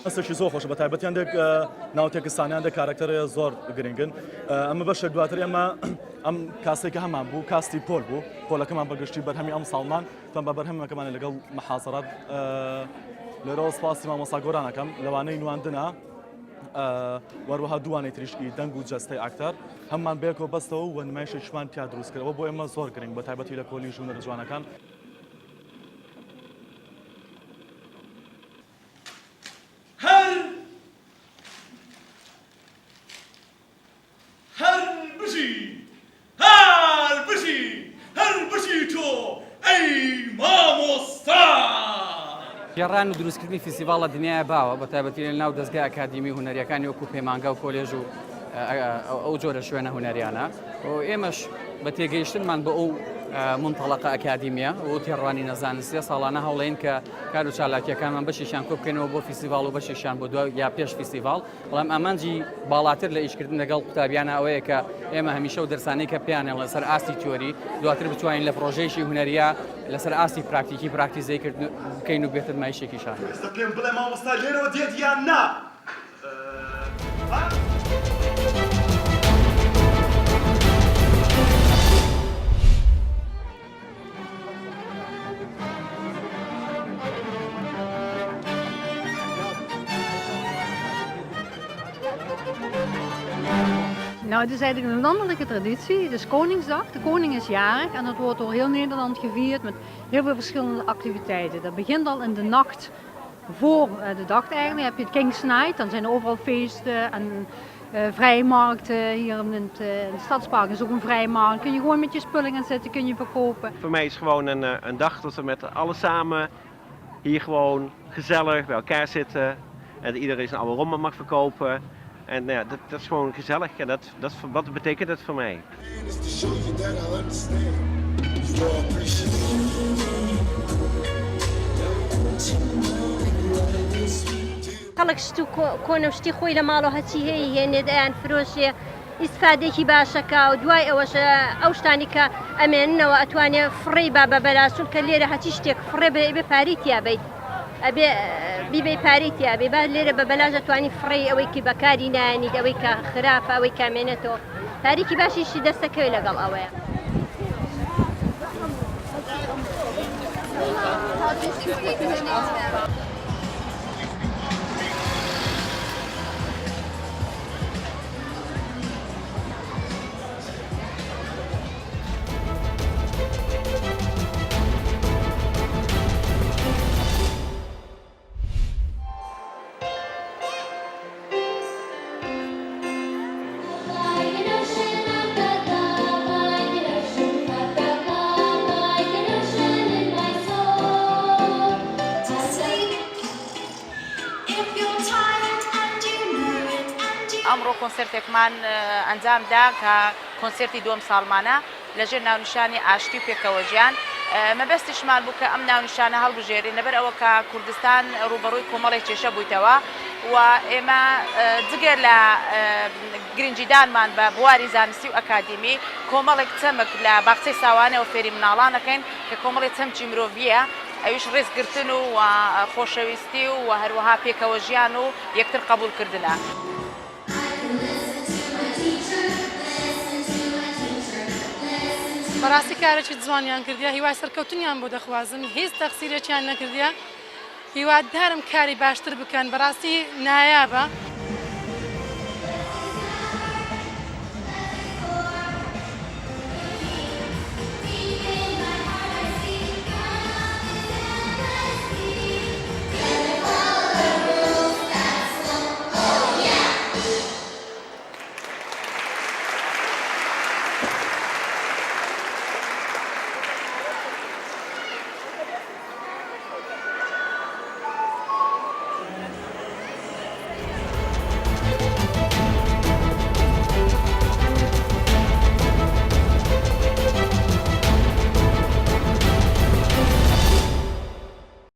ئەسێکی زۆر خۆشە بە تایبەتیان دێک ناوتێکستانیان دە کارکتەرە زۆر گرنگن ئەمە بەشێک دواتر ئێمە ئەم کاسێکە هەمان بوو کاستی پۆل بوو پۆلەکەمان بەگشتی بەرهەمی ئەم ساڵمان فەن بە بەرهەمەکەمانە لەگەڵ محاسەرات لەرەوە سپاسی مامۆستا گۆرانەکەم لەوانەی نواندنە وەروەها دووانەی تریشکی دەنگ و جەستەی ئاکتەر هەممان بێکەوە بەستەوە و نمایشێکمان تیا دروستکردەوە بۆ ئێمە زۆر گرنگ بە تایبەتی لە کۆلی ژوونە جوانەکان. گێڕان و دروستکردنی فیستیڤاڵە دنیای باوە بە تایبەتی لە ناو دەستگای ئەکادیمی هونەریەکانی وەکو پەیمانگە و کۆلێژ و ئەو جۆرە شوێنە هونەریانە ئێمەش بە تێگەیشتنمان بە ئەو منتەڵەقە ئەکادیمیە و تێڕوانی نەزانستی ساڵانە هەوڵێن کە کار و چالاکیەکانمان بەشیشان کۆ بکەنەوە بۆ فیستیڤاڵ و بەشیشان بۆ دوای یا پێش فیستیڤاڵ بەڵام ئەمانجی باڵاتر لە ئیشکردن لەگەڵ قوتابیانە ئەوەیە کە ئێمە هەمیشە و دەرسانەی کە پیانە لەسەر ئاستی تیۆری دواتر بتوانین لە پرۆژەیەکی هونەریە لەسەر ئاستی پراکتیکی پراکتیزەی بکەین و بێتر مایشێکیشان. پێم بڵێ مامۆستا لێرەوە دێت یان نا؟ Nou, het is eigenlijk een landelijke traditie. Het is Koningsdag. De koning is jarig en dat wordt door heel Nederland gevierd met heel veel verschillende activiteiten. Dat begint al in de nacht voor de dag eigenlijk. Dan heb je het King's Night, dan zijn er overal feesten en vrijmarkten. Hier in het Stadspark is ook een vrijmarkt. Kun je gewoon met je spullen gaan zitten, kun je verkopen. Voor mij is het gewoon een dag dat we met allen samen hier gewoon gezellig bij elkaar zitten. En iedereen zijn oude rommel mag verkopen. En ja, dat is gewoon gezellig en wat betekent dat voor mij? خەڵک کۆنەشتی خۆی لە ماڵەوە هەچی هەیە هێنێ دەیان فرۆشێ ئیسفادێکی باشەکە و دوای ئەوەشە ئەو شتانی کە ئەمێننەوە ئەتوانێت فڕی با بە بەلاسون کە لێرە هەچی شتێک فڕێ بێ پاریتیا بیت ئەبێ بیبێ پاریتیا بێ با لێرە بە بەلاژ ئەتوانی فڕی ئەوەی کی بەکاری نانی ئەوەی کە خراپە ئەوەی کامێنێتەوە تاریکی باشیشی دەستەکەوی لەگەڵ ئەوەیە. ئەمڕۆ کۆنسرتێکمان ئەنجامدا کە کۆنسرتی دووەم ساڵمانە لەژێر ناونیشانی ئاشتی و پێکەوەژیان مەبەستیشمان بوو کە ئەم ناونیشانە هەڵبژێرین لەبەر ئەوە کە کوردستان ڕوبەڕووی کۆمەڵێک کێشە بوویتەوە و ئێمە جگەر لە گرنجیدانمان بە بواری زانستی و ئەکادیمی کۆمەڵێک چەمک لە باخچەی ساوانەوە فێری مناڵانەکەین کە کۆمەڵی چەمکی مرۆڤیە ئەویش ڕێزگرتن و خۆشەویستی و هەروەها پێکەوەژیان و یەکتر قبولکردنە. بەڕاستی کارێکی جوانیان کردیا هیوای سەرکەوتنیان بۆ دەخوازم هیچ تەقسیرێکیان نەکردیا هیوادارم کاری باشتر بکەن بەڕاستی نایابە